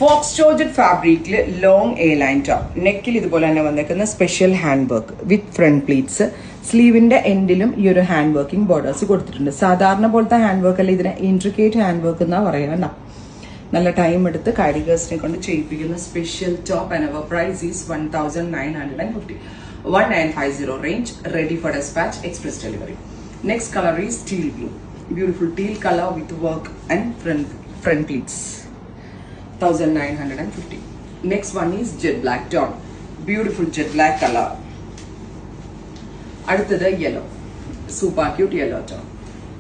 Fox georgette ഫാബ്രിക്കിൽ long A line top, നെക്കിൽ ഇതുപോലെ തന്നെ വന്നേക്കുന്ന special hand work with front pleats. സ്ലീവിന്റെ എൻഡിലും ഈ ഒരു ഹാൻഡ് വർക്കിംഗ് ബോർഡേഴ്സ് കൊടുത്തിട്ടുണ്ട്. സാധാരണ പോലത്തെ ഹാൻഡ് വർക്ക് അല്ല, ഇതിനെ ഇൻട്രിക്കേറ്റ് ഹാൻഡ് വർക്ക് എന്നാ പറയണ്ട. നല്ല ടൈം എടുത്ത് കാരിഗേഴ്സിനെ കൊണ്ട് ചെയ്യിപ്പിക്കുന്ന special top. And our price is 1950. 1950 range, ready for dispatch, express delivery. Next color is teal blue, beautiful teal color with work and front pleats. 1950. Next one is jet black tone, beautiful jet black color. അടുത്തത് yellow, super cute yellow tone.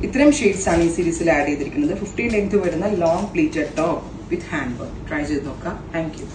ഇത്രയും shades ആണ് ഈ സീരീസിൽ add ചെയ്തിരിക്കുന്നത്. 50 length വരുന്ന long pleated top വിത്ത് hand work. Try ചെയ്ത് നോക്കാം. Thank you.